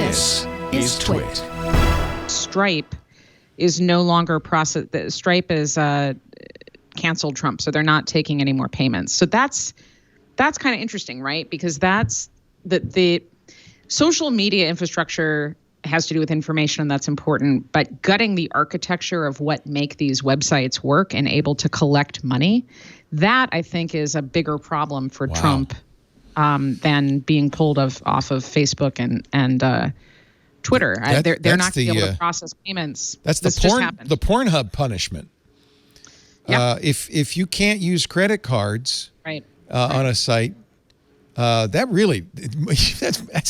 This is TWiT. Stripe is no longer Stripe is canceled Trump, so they're not taking any more payments. So that's kind of interesting, right? Because that's the social media infrastructure has to do with information, and that's important. But gutting the architecture of what make these websites work and able to collect money, that I think is a bigger problem for Trump than being pulled off of Facebook and Twitter. They're not going to be able to process payments. That's the Pornhub punishment. Yeah. If you can't use credit cards on a site, that's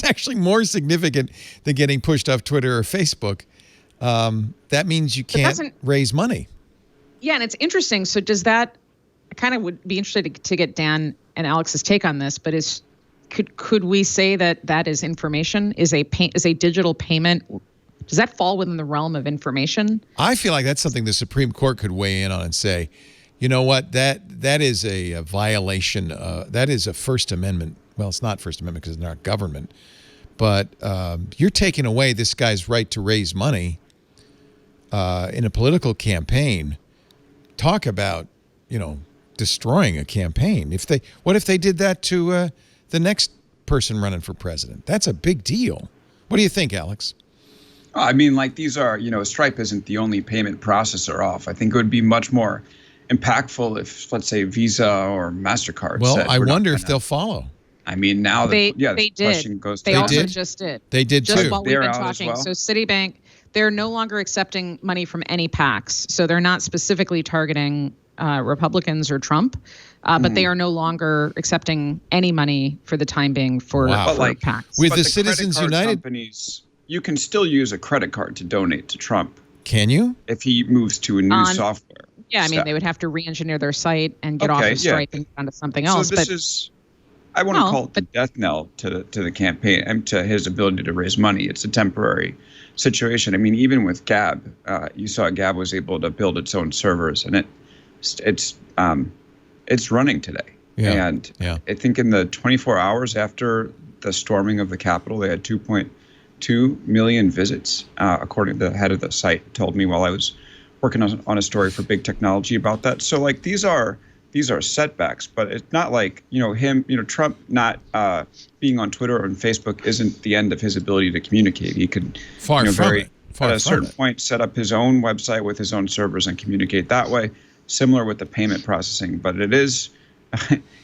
actually more significant than getting pushed off Twitter or Facebook. That means you can't raise money. Yeah, and it's interesting. So does that? I kind of would be interested to get Dan and Alex's take on this. But could we say that is information? Is a digital payment? Does that fall within the realm of information? I feel like that's something the Supreme Court could weigh in on and say, you know what, that is a violation. That is a First Amendment. Well, it's not First Amendment because it's not government. But you're taking away this guy's right to raise money in a political campaign. Talk about, destroying a campaign. What if they did that to the next person running for president? That's a big deal. What do you think, Alex? I mean, these are, Stripe isn't the only payment processor off. I think it would be much more impactful if, let's say, Visa or MasterCard said, I wonder if they'll follow. I mean, now they did. Question goes to just did. They did just too. While we've been talking. So Citibank, they're no longer accepting money from any PACs. So they're not specifically targeting Republicans or Trump, but they are no longer accepting any money for the time being for PACs. With the Citizens United companies, you can still use a credit card to donate to Trump. Can you? If he moves to a new software. Yeah, I mean, they would have to re-engineer their site and get off of Stripe and onto something else. So this is, I want to call it the death knell to the campaign and to his ability to raise money. It's a temporary situation. I mean, even with Gab, you saw Gab was able to build its own servers, and it's running today. Yeah. And I think in the 24 hours after the storming of the Capitol, they had 2.2 million visits, according to the head of the site told me while I was working on a story for Big Technology about that. So these are setbacks, but it's not like, Trump not being on Twitter or on Facebook isn't the end of his ability to communicate. He could at a certain point set up his own website with his own servers and communicate that way, similar with the payment processing. But it is,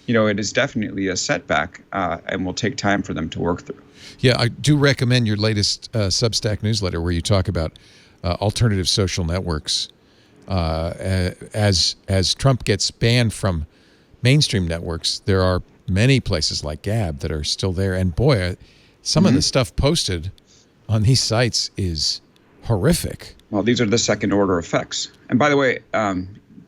it is definitely a setback and will take time for them to work through. Yeah, I do recommend your latest Substack newsletter where you talk about alternative social networks. As Trump gets banned from mainstream networks, there are many places like Gab that are still there. And boy, some of the stuff posted on these sites is horrific. Well, these are the second order effects. And by the way,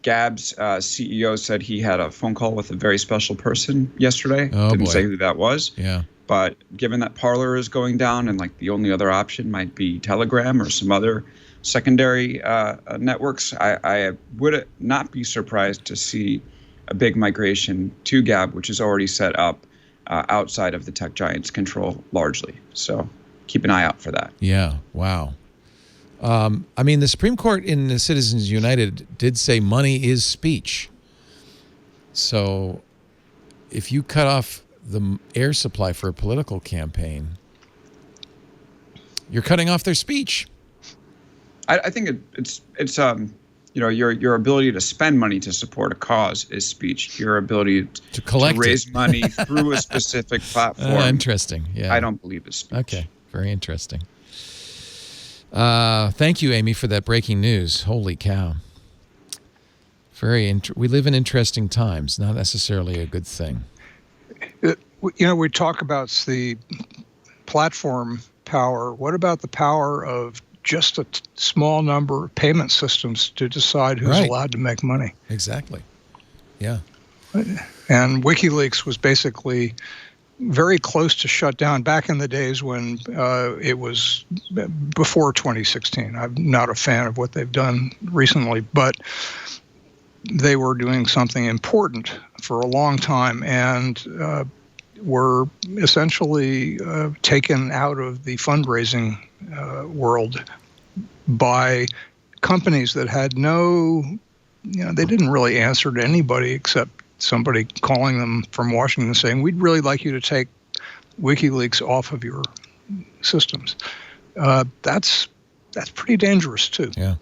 Gab's CEO said he had a phone call with a very special person yesterday. Didn't say who that was. Yeah. But given that Parler is going down and the only other option might be Telegram or some other secondary networks, I would not be surprised to see a big migration to Gab, which is already set up outside of the tech giants' control largely. So keep an eye out for that. Yeah, wow. I mean, the Supreme Court in the Citizens United did say money is speech. So if you cut off the air supply for a political campaign, you're cutting off their speech. I think it's your ability to spend money to support a cause is speech. Your ability to raise money through a specific platform. Interesting. Yeah. I don't believe it's speech. Okay. Very interesting. Thank you, Amy, for that breaking news. Holy cow. We live in interesting times, not necessarily a good thing. We talk about the platform power. What about the power of just a small number of payment systems to decide who's allowed to make money? Exactly. Yeah. And WikiLeaks was basically very close to shut down back in the days when it was before 2016. I'm not a fan of what they've done recently, but they were doing something important for a long time. And were essentially taken out of the fundraising world by companies that had no, they didn't really answer to anybody except somebody calling them from Washington saying, we'd really like you to take WikiLeaks off of your systems. That's pretty dangerous too. Yeah.